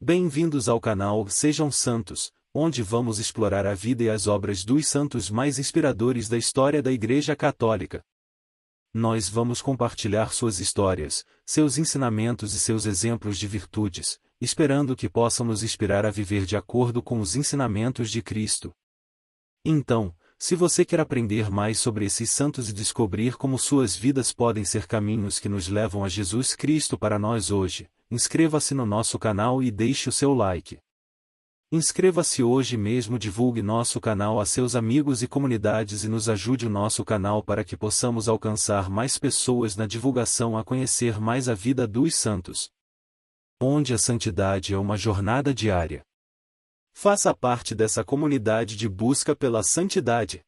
Bem-vindos ao canal Sejam Santos, onde vamos explorar a vida e as obras dos santos mais inspiradores da história da Igreja Católica. Nós vamos compartilhar suas histórias, seus ensinamentos e seus exemplos de virtudes, esperando que possam nos inspirar a viver de acordo com os ensinamentos de Cristo. Então, se você quer aprender mais sobre esses santos e descobrir como suas vidas podem ser caminhos que nos levam a Jesus Cristo para nós hoje, inscreva-se no nosso canal e deixe o seu like. Inscreva-se hoje mesmo, divulgue nosso canal a seus amigos e comunidades e nos ajude o nosso canal para que possamos alcançar mais pessoas na divulgação a conhecer mais a vida dos santos, onde a santidade é uma jornada diária. Faça parte dessa comunidade de busca pela santidade.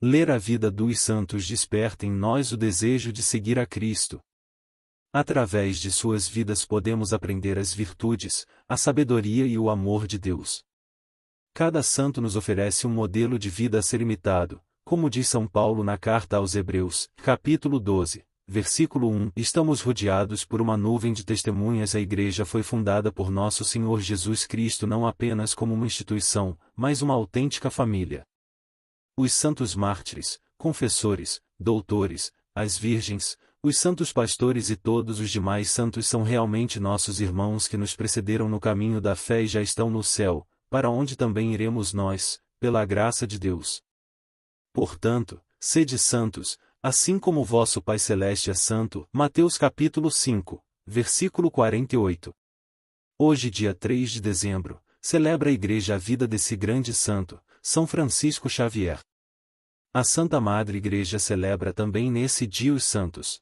Ler a vida dos santos desperta em nós o desejo de seguir a Cristo. Através de suas vidas podemos aprender as virtudes, a sabedoria e o amor de Deus. Cada santo nos oferece um modelo de vida a ser imitado, como diz São Paulo na carta aos Hebreus, capítulo 12, versículo 1. Estamos rodeados por uma nuvem de testemunhas. A Igreja foi fundada por nosso Senhor Jesus Cristo não apenas como uma instituição, mas uma autêntica família. Os santos mártires, confessores, doutores, as virgens, os santos pastores e todos os demais santos são realmente nossos irmãos que nos precederam no caminho da fé e já estão no céu, para onde também iremos nós, pela graça de Deus. Portanto, sede santos, assim como o vosso Pai Celeste é santo. Mateus capítulo 5, versículo 48. Hoje, dia 3 de dezembro, celebra a Igreja a vida desse grande santo, São Francisco Xavier. A Santa Madre Igreja celebra também nesse dia os santos.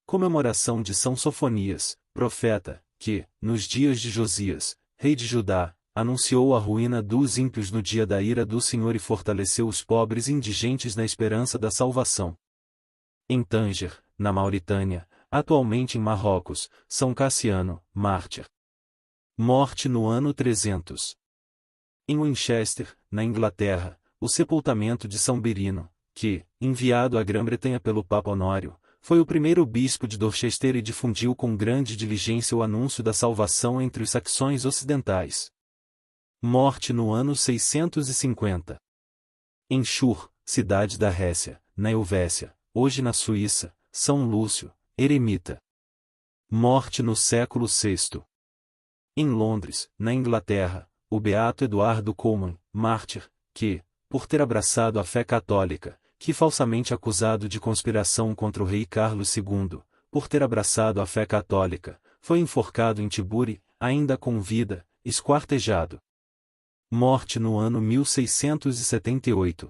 Comemoração de São Sofonias, profeta, que, nos dias de Josias, rei de Judá, anunciou a ruína dos ímpios no dia da ira do Senhor e fortaleceu os pobres e indigentes na esperança da salvação. Em Tânger, na Mauritânia, atualmente em Marrocos, São Cassiano, mártir. Morte no ano 300. Em Winchester, na Inglaterra, o sepultamento de São Birino, que, enviado à Grã-Bretanha pelo Papa Honório, foi o primeiro bispo de Dorchester e difundiu com grande diligência o anúncio da salvação entre os saxões ocidentais. Morte no ano 650. Em Chur, cidade da Récia, na Helvécia, hoje na Suíça, São Lúcio, eremita. Morte no século VI. Em Londres, na Inglaterra, o beato Eduardo Colman, mártir, que, por ter abraçado a fé católica, que falsamente acusado de conspiração contra o rei Carlos II, por ter abraçado a fé católica, foi enforcado em Tiburi, ainda com vida, esquartejado. Morte no ano 1678.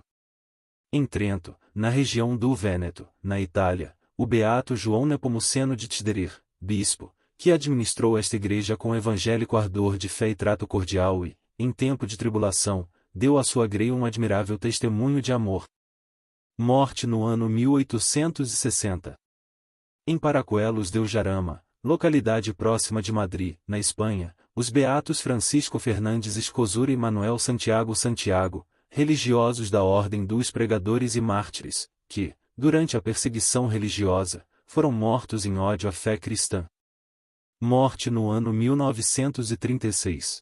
Em Trento, na região do Vêneto, na Itália, o beato João Nepomuceno de Tiderir, bispo, que administrou esta igreja com evangélico ardor de fé e trato cordial e, em tempo de tribulação, deu à sua grei um admirável testemunho de amor. Morte no ano 1860. Em Paracuelos del Jarama, localidade próxima de Madrid, na Espanha, os beatos Francisco Fernandes Escosura e Manuel Santiago, religiosos da Ordem dos Pregadores e Mártires, que, durante a perseguição religiosa, foram mortos em ódio à fé cristã. Morte no ano 1936.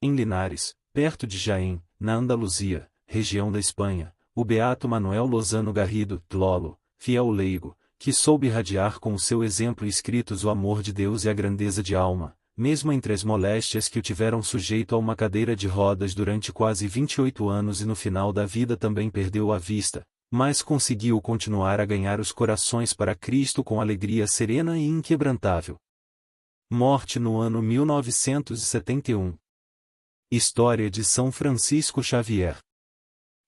Em Linares, perto de Jaén, na Andaluzia, região da Espanha, o beato Manuel Lozano Garrido, Lolo, fiel leigo, que soube irradiar com o seu exemplo e escritos o amor de Deus e a grandeza de alma, mesmo entre as moléstias que o tiveram sujeito a uma cadeira de rodas durante quase 28 anos e no final da vida também perdeu a vista, Mas conseguiu continuar a ganhar os corações para Cristo com alegria serena e inquebrantável. Morte no ano 1971. História de São Francisco Xavier.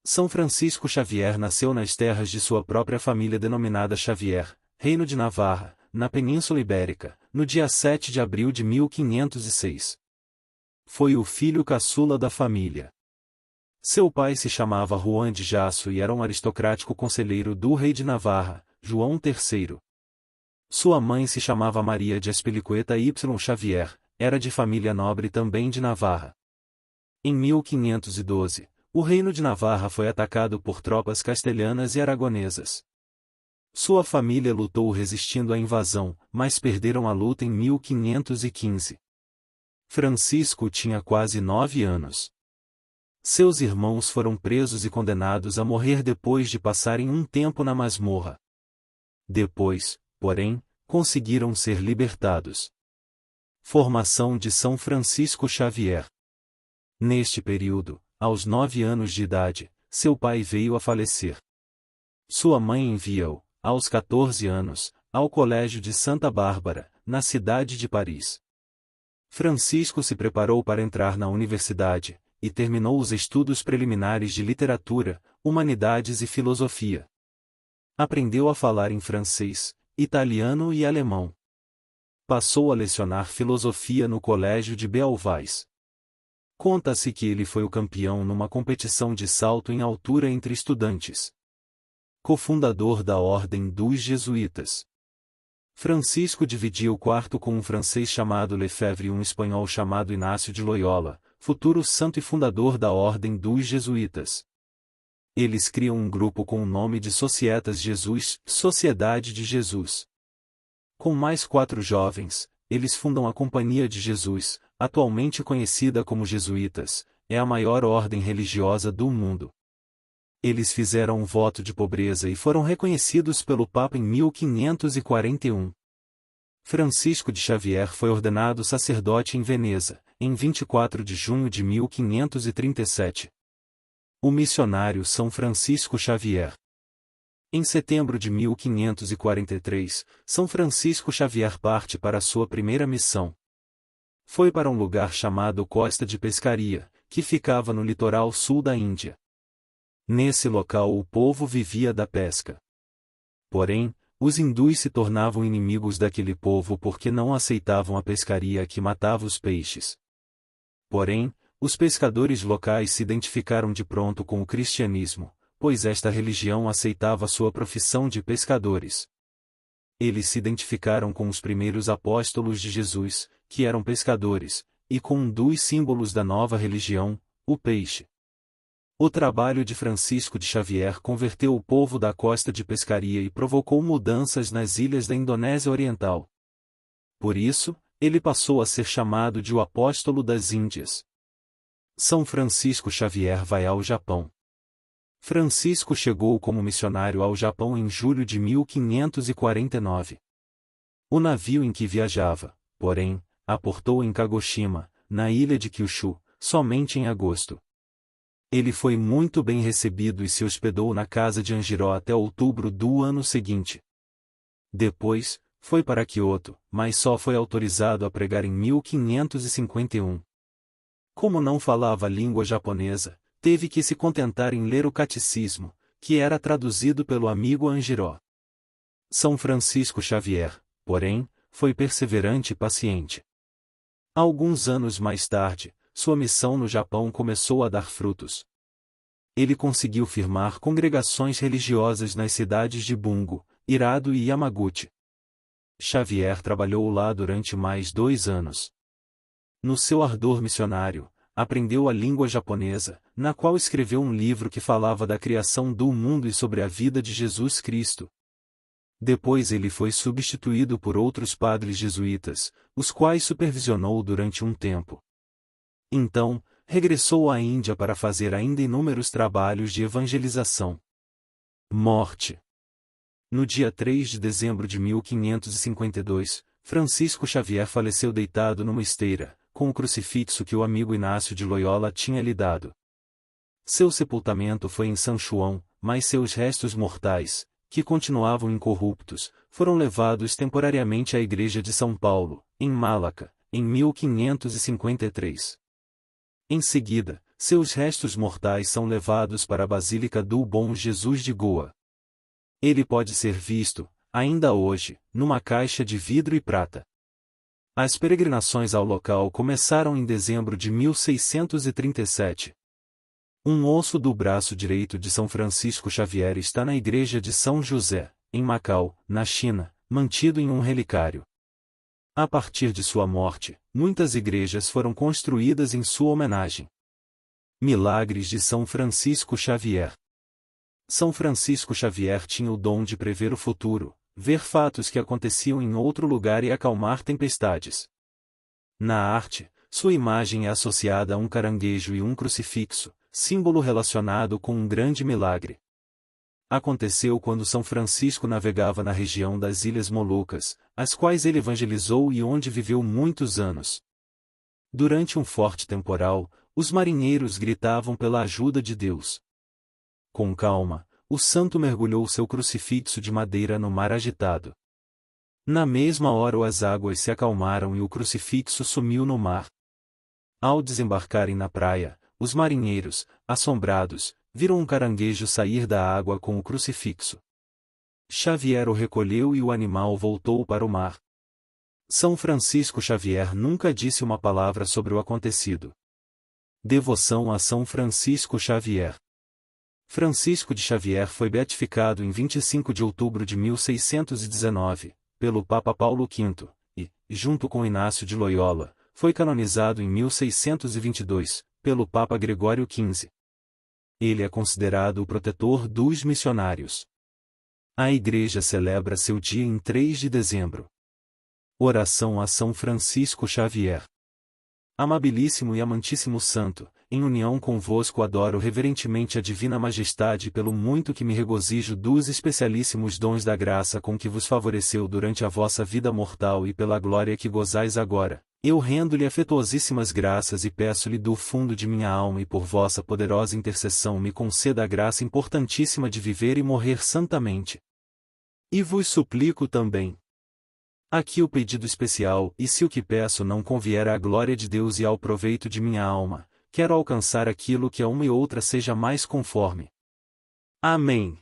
São Francisco Xavier nasceu nas terras de sua própria família denominada Xavier, Reino de Navarra, na Península Ibérica, no dia 7 de abril de 1506. Foi o filho caçula da família. Seu pai se chamava Juan de Jasso e era um aristocrático conselheiro do rei de Navarra, João III. Sua mãe se chamava Maria de Azpilicueta y Xavier, era de família nobre também de Navarra. Em 1512, o reino de Navarra foi atacado por tropas castelhanas e aragonesas. Sua família lutou resistindo à invasão, mas perderam a luta em 1515. Francisco tinha quase 9 anos. Seus irmãos foram presos e condenados a morrer depois de passarem um tempo na masmorra. Depois, porém, conseguiram ser libertados. Formação de São Francisco Xavier. Neste período, aos 9 anos de idade, seu pai veio a falecer. Sua mãe envia-o, aos 14 anos, ao Colégio de Santa Bárbara, na cidade de Paris. Francisco se preparou para entrar na universidade, e terminou os estudos preliminares de literatura, humanidades e filosofia. Aprendeu a falar em francês, italiano e alemão. Passou a lecionar filosofia no Colégio de Beauvais. Conta-se que ele foi o campeão numa competição de salto em altura entre estudantes. Cofundador da Ordem dos Jesuítas. Francisco dividia o quarto com um francês chamado Lefebvre e um espanhol chamado Inácio de Loyola, futuro santo e fundador da Ordem dos Jesuítas. Eles criam um grupo com o nome de Societas Jesus, Sociedade de Jesus. Com mais 4 jovens, eles fundam a Companhia de Jesus, atualmente conhecida como Jesuítas, é a maior ordem religiosa do mundo. Eles fizeram um voto de pobreza e foram reconhecidos pelo Papa em 1541. Francisco de Xavier foi ordenado sacerdote em Veneza, em 24 de junho de 1537. O missionário São Francisco Xavier. Em setembro de 1543, São Francisco Xavier parte para sua primeira missão. Foi para um lugar chamado Costa de Pescaria, que ficava no litoral sul da Índia. Nesse local o povo vivia da pesca. Porém, os hindus se tornavam inimigos daquele povo porque não aceitavam a pescaria que matava os peixes. Porém, os pescadores locais se identificaram de pronto com o cristianismo, pois esta religião aceitava sua profissão de pescadores. Eles se identificaram com os primeiros apóstolos de Jesus, que eram pescadores, e com um dos símbolos da nova religião, o peixe. O trabalho de Francisco de Xavier converteu o povo da costa de pescaria e provocou mudanças nas ilhas da Indonésia Oriental. Por isso, ele passou a ser chamado de o Apóstolo das Índias. São Francisco Xavier vai ao Japão. Francisco chegou como missionário ao Japão em julho de 1549. O navio em que viajava, porém, aportou em Kagoshima, na ilha de Kyushu, somente em agosto. Ele foi muito bem recebido e se hospedou na casa de Anjiró até outubro do ano seguinte. Depois, foi para Kyoto, mas só foi autorizado a pregar em 1551. Como não falava a língua japonesa, teve que se contentar em ler o catecismo, que era traduzido pelo amigo Anjiró. São Francisco Xavier, porém, foi perseverante e paciente. Alguns anos mais tarde, sua missão no Japão começou a dar frutos. Ele conseguiu firmar congregações religiosas nas cidades de Bungo, Hirado e Yamaguchi. Xavier trabalhou lá durante mais 2 anos. No seu ardor missionário, aprendeu a língua japonesa, na qual escreveu um livro que falava da criação do mundo e sobre a vida de Jesus Cristo. Depois ele foi substituído por outros padres jesuítas, os quais supervisionou durante um tempo. Então, regressou à Índia para fazer ainda inúmeros trabalhos de evangelização. Morte. No dia 3 de dezembro de 1552, Francisco Xavier faleceu deitado numa esteira, com o crucifixo que o amigo Inácio de Loyola tinha lhe dado. Seu sepultamento foi em San Juan, mas seus restos mortais, que continuavam incorruptos, foram levados temporariamente à Igreja de São Paulo, em Malaca, em 1553. Em seguida, seus restos mortais são levados para a Basílica do Bom Jesus de Goa. Ele pode ser visto, ainda hoje, numa caixa de vidro e prata. As peregrinações ao local começaram em dezembro de 1637. Um osso do braço direito de São Francisco Xavier está na igreja de São José, em Macau, na China, mantido em um relicário. A partir de sua morte, muitas igrejas foram construídas em sua homenagem. Milagres de São Francisco Xavier. São Francisco Xavier tinha o dom de prever o futuro, ver fatos que aconteciam em outro lugar e acalmar tempestades. Na arte, sua imagem é associada a um caranguejo e um crucifixo, símbolo relacionado com um grande milagre. Aconteceu quando São Francisco navegava na região das Ilhas Molucas, as quais ele evangelizou e onde viveu muitos anos. Durante um forte temporal, os marinheiros gritavam pela ajuda de Deus. Com calma, o santo mergulhou seu crucifixo de madeira no mar agitado. Na mesma hora as águas se acalmaram e o crucifixo sumiu no mar. Ao desembarcarem na praia, os marinheiros, assombrados, viram um caranguejo sair da água com o crucifixo. Xavier o recolheu e o animal voltou para o mar. São Francisco Xavier nunca disse uma palavra sobre o acontecido. Devoção a São Francisco Xavier. Francisco de Xavier foi beatificado em 25 de outubro de 1619, pelo Papa Paulo V, e, junto com Inácio de Loyola, foi canonizado em 1622, pelo Papa Gregório XV. Ele é considerado o protetor dos missionários. A Igreja celebra seu dia em 3 de dezembro. Oração a São Francisco Xavier. Amabilíssimo e amantíssimo Santo, em união convosco adoro reverentemente a Divina Majestade pelo muito que me regozijo dos especialíssimos dons da graça com que vos favoreceu durante a vossa vida mortal e pela glória que gozais agora. Eu rendo-lhe afetuosíssimas graças e peço-lhe do fundo de minha alma e por vossa poderosa intercessão me conceda a graça importantíssima de viver e morrer santamente. E vos suplico também. Aqui o pedido especial, e se o que peço não convier à glória de Deus e ao proveito de minha alma, quero alcançar aquilo que a uma e outra seja mais conforme. Amém.